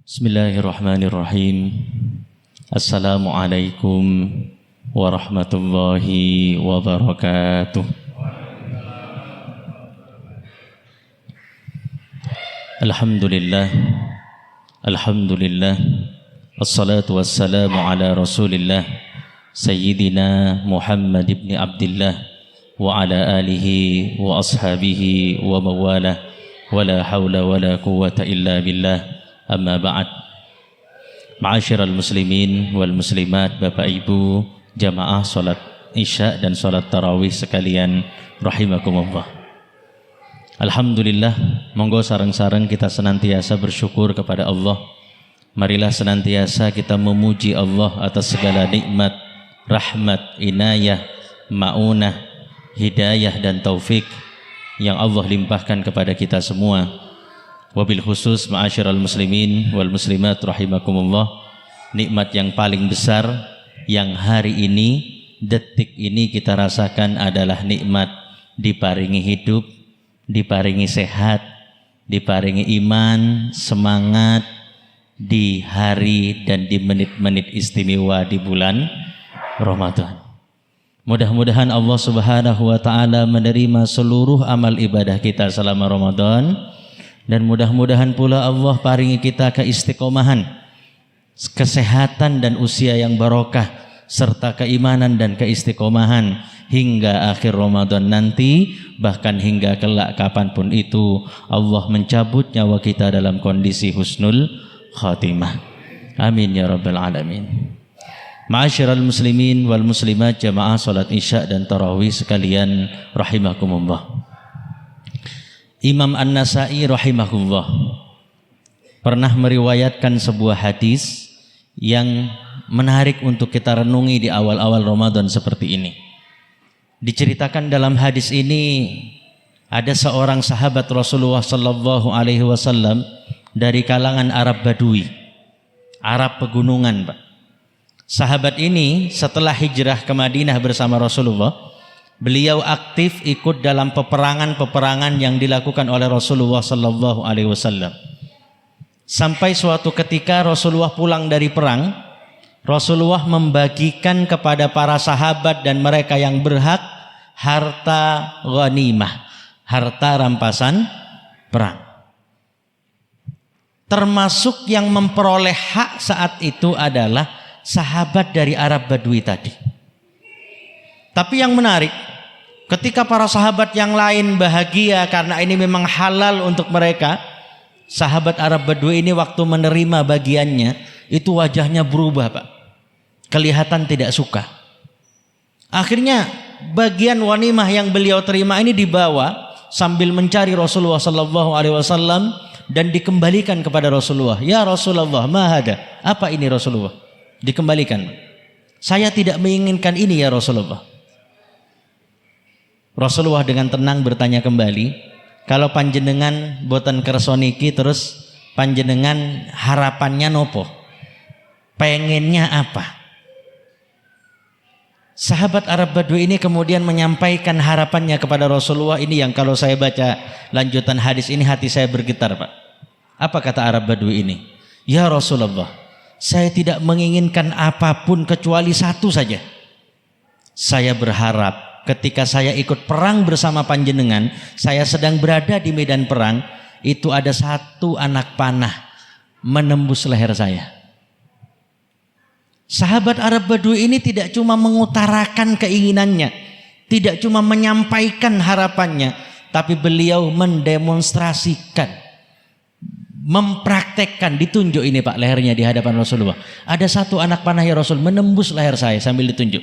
Bismillahirrahmanirrahim. Assalamualaikum warahmatullahi wabarakatuh. Alhamdulillah. Alhamdulillah. Assalatu wassalamu ala Rasulillah Sayyidina Muhammad ibn Abdullah wa ala alihi wa ashabihi wa mawalah wa la hawla wa la quwwata illa billah. Amma ba'd. Ma'asyiral muslimin wal muslimat, Bapak Ibu jamaah salat Isya dan salat tarawih sekalian rahimakumullah. Alhamdulillah, monggo sareng-sareng kita senantiasa bersyukur kepada Allah. Marilah senantiasa kita memuji Allah atas segala nikmat, rahmat, inayah, maunah, hidayah dan taufik yang Allah limpahkan kepada kita semua. Wabil khusus ma'asyiral muslimin wal muslimat rahimakumullah, nikmat yang paling besar yang hari ini, detik ini kita rasakan adalah nikmat diparingi hidup, diparingi sehat, diparingi iman, semangat di hari dan di menit-menit istimewa di bulan Ramadan. Mudah-mudahan Allah Subhanahu wa taala menerima seluruh amal ibadah kita selama Ramadan, dan mudah-mudahan pula Allah paringi kita keistiqomahan, kesehatan dan usia yang barokah, serta keimanan dan keistiqomahan hingga akhir Ramadan nanti, bahkan hingga kelak kapanpun itu Allah mencabut nyawa kita dalam kondisi husnul khatimah. Amin ya rabbal alamin. Ma'asyiral muslimin wal muslimat jamaah salat Isya dan tarawih sekalian rahimakumullah. Imam An-Nasa'i rahimahullah pernah meriwayatkan sebuah hadis yang menarik untuk kita renungi di awal-awal Ramadan seperti ini. Diceritakan dalam hadis ini ada seorang sahabat Rasulullah sallallahu alaihi wasallam dari kalangan Arab Badui, Arab pegunungan, Pak. Sahabat ini setelah hijrah ke Madinah bersama Rasulullah, beliau aktif ikut dalam peperangan-peperangan yang dilakukan oleh Rasulullah sallallahu alaihi wasallam. Sampai suatu ketika Rasulullah pulang dari perang, Rasulullah membagikan kepada para sahabat dan mereka yang berhak harta ghanimah, harta rampasan perang. Termasuk yang memperoleh hak saat itu adalah sahabat dari Arab Badui tadi. Tapi yang menarik, ketika para sahabat yang lain bahagia karena ini memang halal untuk mereka, sahabat Arab Badui ini waktu menerima bagiannya, itu wajahnya berubah, Pak. Kelihatan tidak suka. Akhirnya bagian ghanimah yang beliau terima ini dibawa sambil mencari Rasulullah sallallahu alaihi wasallam dan dikembalikan kepada Rasulullah. Ya Rasulullah, ma hada? Apa ini Rasulullah? Dikembalikan. Saya tidak menginginkan ini ya Rasulullah. Rasulullah dengan tenang bertanya kembali, kalau panjenengan boten kersa niki terus panjenengan harapannya nopo? Pengennya apa? Sahabat Arab Badui ini kemudian menyampaikan harapannya kepada Rasulullah. Ini yang kalau saya baca lanjutan hadis ini hati saya bergetar, Pak. Apa kata Arab Badui ini? Ya Rasulullah, saya tidak menginginkan apapun kecuali satu saja. Saya berharap ketika saya ikut perang bersama panjenengan, saya sedang berada di medan perang, itu ada satu anak panah menembus leher saya. Sahabat Arab Badui ini tidak cuma mengutarakan keinginannya, tidak cuma menyampaikan harapannya, tapi beliau mendemonstrasikan, mempraktekkan, ditunjuk ini Pak lehernya di hadapan Rasulullah. Ada satu anak panah ya Rasul menembus leher saya sambil ditunjuk.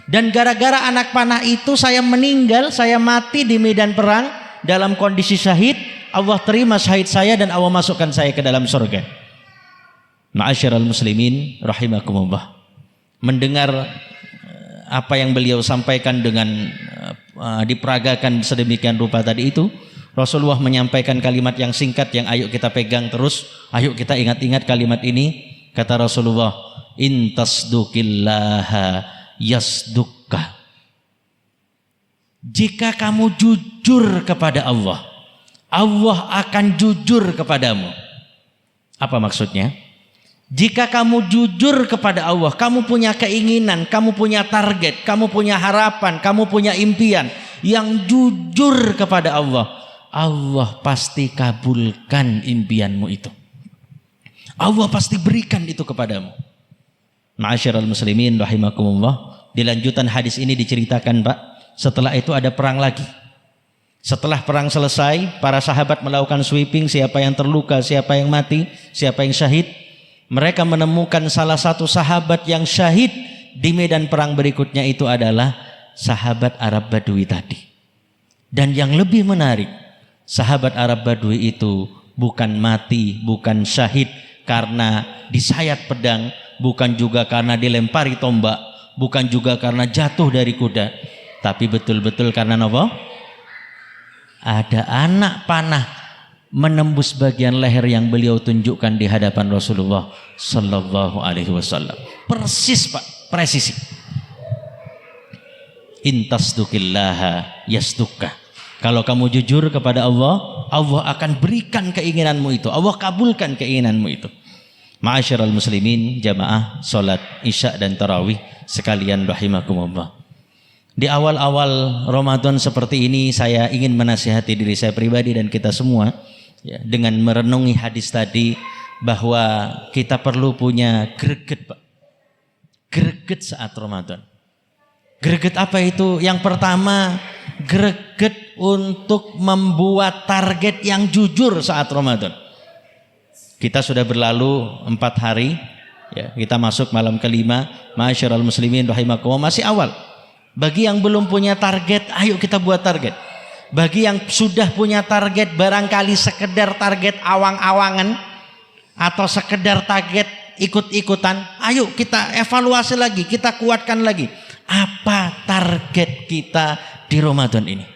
Dan gara-gara anak panah itu saya meninggal, saya mati di medan perang dalam kondisi syahid. Allah terima syahid saya dan Allah masukkan saya ke dalam surga. Ma'asyiral muslimin rahimakumullah. Mendengar apa yang beliau sampaikan dengan diperagakan sedemikian rupa tadi itu, Rasulullah menyampaikan kalimat yang singkat yang ayo kita pegang terus, ayo kita ingat-ingat kalimat ini. Kata Rasulullah, in tasduqillaha yasdukka. Jika kamu jujur kepada Allah, Allah akan jujur kepadamu. Apa maksudnya? Jika kamu jujur kepada Allah, kamu punya keinginan, kamu punya target, kamu punya harapan, kamu punya impian yang jujur kepada Allah, Allah pasti kabulkan impianmu itu. Allah pasti berikan itu kepadamu. Ma'asyiral muslimin rahimakumullah. Di lanjutan hadis ini diceritakan, Pak, setelah itu ada perang lagi. Setelah perang selesai, para sahabat melakukan sweeping, siapa yang terluka, siapa yang mati, siapa yang syahid. Mereka menemukan salah satu sahabat yang syahid di medan perang berikutnya, itu adalah sahabat Arab Badui tadi. Dan yang lebih menarik, sahabat Arab Badui itu bukan mati, bukan syahid karena disayat pedang, bukan juga karena dilempari tombak, bukan juga karena jatuh dari kuda, tapi betul-betul karena apa? Ada anak panah menembus bagian leher yang beliau tunjukkan di hadapan Rasulullah Sallallahu Alaihi Wasallam. Persis, Pak, presisi. Intasdukillaha yasdukka. Kalau kamu jujur kepada Allah, Allah akan berikan keinginanmu itu. Allah kabulkan keinginanmu itu. Ma'asyiral muslimin, jamaah salat Isya dan tarawih sekalian rahimakumullah. Di awal-awal Ramadan seperti ini, saya ingin menasihati diri saya pribadi dan kita semua, ya, dengan merenungi hadis tadi, bahwa kita perlu punya greget, Pak. Greget saat Ramadan. Greget apa itu? Yang pertama, greget untuk membuat target yang jujur saat Ramadan. Kita sudah berlalu 4 hari, ya, kita masuk malam kelima. Ma'asyiral muslimin rahimakumullah, masih awal. Bagi yang belum punya target, ayo kita buat target. Bagi yang sudah punya target, barangkali sekedar target awang-awangan atau sekedar target ikut-ikutan, ayo kita evaluasi lagi, kita kuatkan lagi. Apa target kita di Ramadan ini?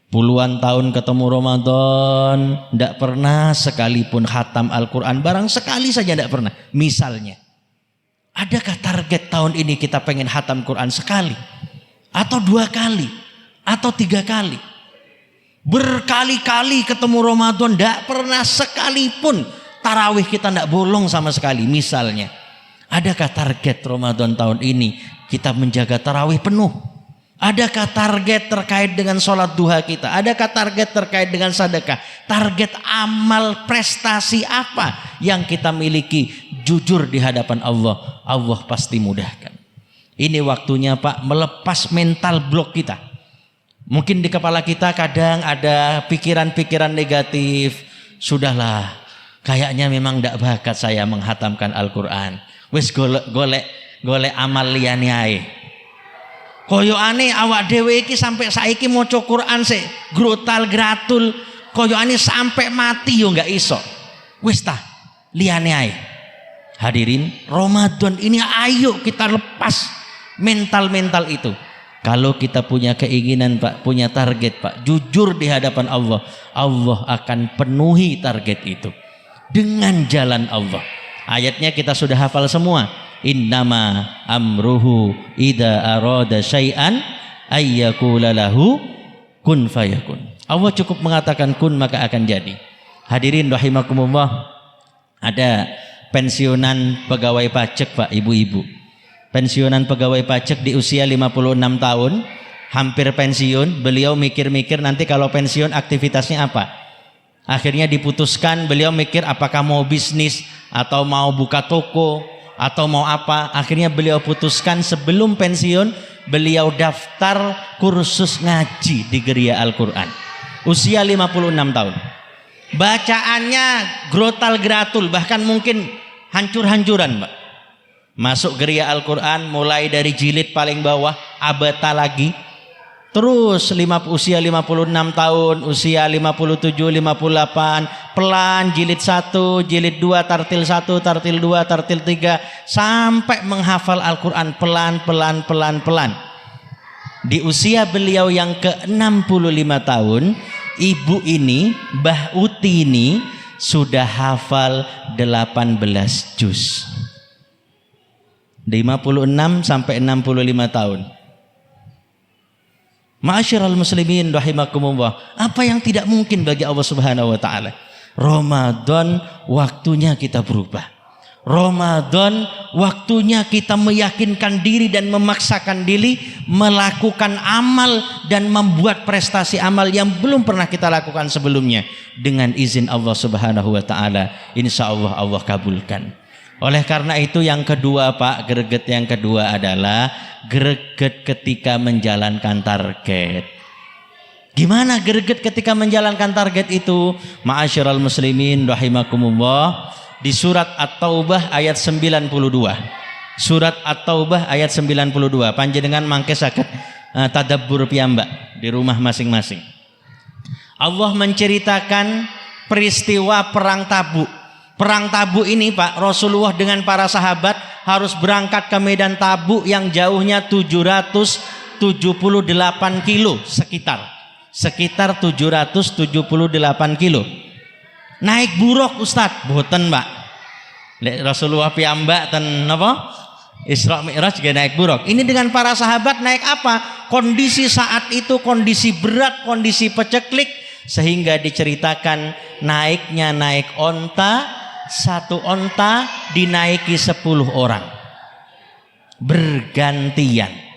Puluhan tahun ketemu Ramadan, tidak pernah sekalipun khatam Al-Quran, barang sekali saja tidak pernah. Misalnya, adakah target tahun ini kita pengen khatam Quran sekali? Atau 2 kali? Atau 3 kali? Berkali-kali ketemu Ramadan, tidak pernah sekalipun tarawih kita tidak bolong sama sekali. Misalnya, adakah target Ramadan tahun ini kita menjaga tarawih penuh? Adakah target terkait dengan sholat duha kita? Adakah target terkait dengan sedekah? Target amal prestasi apa yang kita miliki? Jujur di hadapan Allah, Allah pasti mudahkan. Ini waktunya, Pak, melepas mental blok kita. Mungkin di kepala kita kadang ada pikiran-pikiran negatif. Sudahlah, kayaknya memang tidak bakat saya menghatamkan Al-Quran. Wis golek amal liyane ae. Koyo aneh awak dhewe iki sampai saiki maca Quran sik grotal gratul, koyo aneh sampai mati yo enggak iso. Wis tah, liyane ae. Hadirin, Ramadan ini ayo kita lepas mental-mental itu. Kalau kita punya keinginan, Pak, punya target, Pak, jujur di hadapan Allah, Allah akan penuhi target itu dengan jalan Allah. Ayatnya kita sudah hafal semua. Innama amruhu idza arada syai'an ayyakula lahu kun fayakun. Allah cukup mengatakan kun maka akan jadi. Hadirin rahimakumullah, ada pensiunan pegawai pajak, Pak, ibu-ibu. Pensiunan pegawai pajak di usia 56 tahun, hampir pensiun. Beliau mikir-mikir nanti kalau pensiun aktivitasnya apa. Akhirnya diputuskan, beliau mikir apakah mau bisnis atau mau buka toko atau mau apa. Akhirnya beliau putuskan sebelum pensiun beliau daftar kursus ngaji di Geria Al-Quran. Usia 56 tahun. Bacaannya grotal gratul, bahkan mungkin hancur-hancuran, Pak. Masuk Geria Al-Quran mulai dari jilid paling bawah, abata lagi. Terus usia 56 tahun, usia 57, 58, pelan jilid 1, jilid 2, tartil 1, tartil 2, tartil 3, sampai menghafal Al-Quran pelan. Di usia beliau yang ke-65 tahun, ibu ini, Mbah Uti ini, sudah hafal 18 juz. 56 sampai 65 tahun. Ma'asyiral muslimin rahimakumullah, apa yang tidak mungkin bagi Allah Subhanahu wa taala? Ramadan waktunya kita berubah. Ramadan waktunya kita meyakinkan diri dan memaksakan diri melakukan amal dan membuat prestasi amal yang belum pernah kita lakukan sebelumnya. Dengan izin Allah Subhanahu wa taala, insyaallah Allah kabulkan. Oleh karena itu yang kedua Pak, greget yang kedua adalah greget ketika menjalankan target. Gimana greget ketika menjalankan target itu? Ma'asyiral muslimin rahimakumullah. Di surat At-Taubah ayat 92. Surat At-Taubah ayat 92. Panjenengan mangke saged tadabbur piyambak di rumah masing-masing. Allah menceritakan peristiwa perang Tabuk. Perang Tabuk ini Pak, Rasulullah dengan para sahabat harus berangkat ke medan Tabuk yang jauhnya 778 kilo sekitar 778 kilo. Naik buruk Ustadz, boten Mbak. Rasulullah piyambak ten napa? Isra Mi'raj juga naik buruk. Ini dengan para sahabat naik apa? Kondisi saat itu kondisi berat, kondisi peceklik, sehingga diceritakan naiknya naik onta, satu onta dinaiki 10 orang. Bergantian.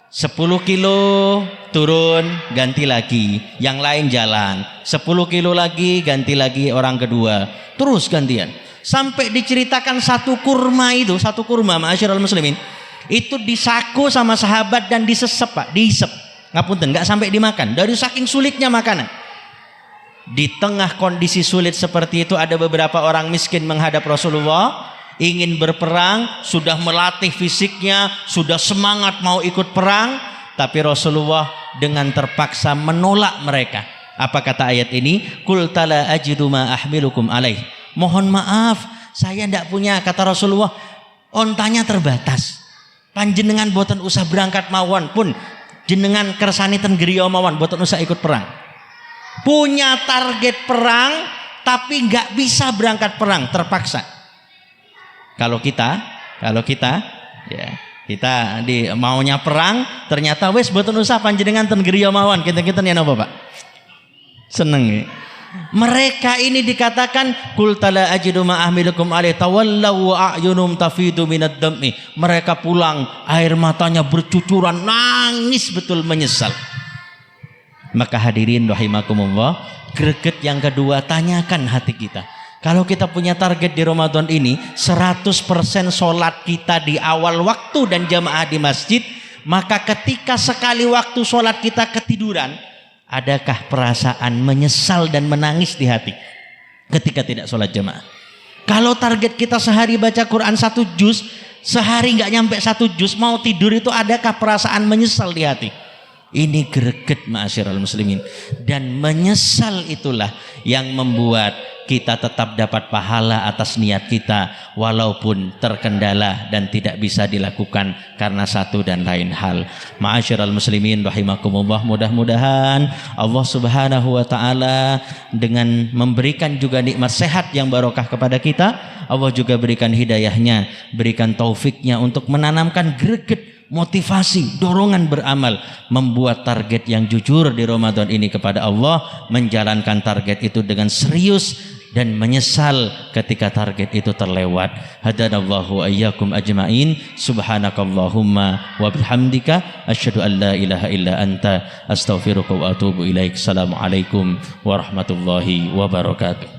10 kilo turun, ganti lagi, yang lain jalan. 10 kilo lagi, ganti lagi orang kedua, terus gantian. Sampai diceritakan satu kurma, ma'asyiral muslimin, itu disaku sama sahabat dan disesep Pak, dihisep. Ngapunten, nggak sampai dimakan, dari saking sulitnya makanan. Di tengah kondisi sulit seperti itu ada beberapa orang miskin menghadap Rasulullah, ingin berperang, sudah melatih fisiknya, sudah semangat mau ikut perang, tapi Rasulullah dengan terpaksa menolak mereka. Apa kata ayat ini? Qul tala ajidu ma ahmilukum alaih. Mohon maaf, saya tidak punya, kata Rasulullah, ontanya terbatas. Panjenengan boten usah berangkat mawon pun, jenengan kersani ten griya mawon, boten usah ikut perang. Punya target perang, tapi nggak bisa berangkat perang, terpaksa. Kalau kita ya, kita di maunya perang, ternyata wes boten usah panjenengan ten griya mawon, kita ya napa Pak? Seneng ya. Mereka ini dikatakan qul tala ajidu ma ahmilukum alaihi tawallaw wa a'yunum tafidu minad dam'i. Mereka pulang, air matanya bercucuran, nangis betul menyesal. Maka hadirin rahimakumullah, greget yang kedua, tanyakan hati kita. Kalau kita punya target di Ramadan ini 100% sholat kita di awal waktu dan jamaah di masjid, maka ketika sekali waktu sholat kita ketiduran, adakah perasaan menyesal dan menangis di hati ketika tidak sholat jamaah? Kalau target kita sehari baca Quran 1 juz, sehari nggak nyampe 1 juz, mau tidur itu adakah perasaan menyesal di hati? Ini greget ma'asyiral muslimin. Dan menyesal itulah yang membuat kita tetap dapat pahala atas niat kita walaupun terkendala dan tidak bisa dilakukan karena satu dan lain hal. Ma'asyiral muslimin rahimakumullah, mudah-mudahan Allah Subhanahu wa taala dengan memberikan juga nikmat sehat yang barokah kepada kita, Allah juga berikan hidayahnya, berikan taufiknya untuk menanamkan greget, motivasi, dorongan beramal, membuat target yang jujur di Ramadan ini kepada Allah, menjalankan target itu dengan serius dan menyesal ketika target itu terlewat. Hadanallahu ayyakum ajma'in. Subhanakallahumma wa bihamdika asyhadu an la ilaha illa anta astaghfiruka wa atubu ilaik. Assalamualaikum warahmatullahi wabarakatuh.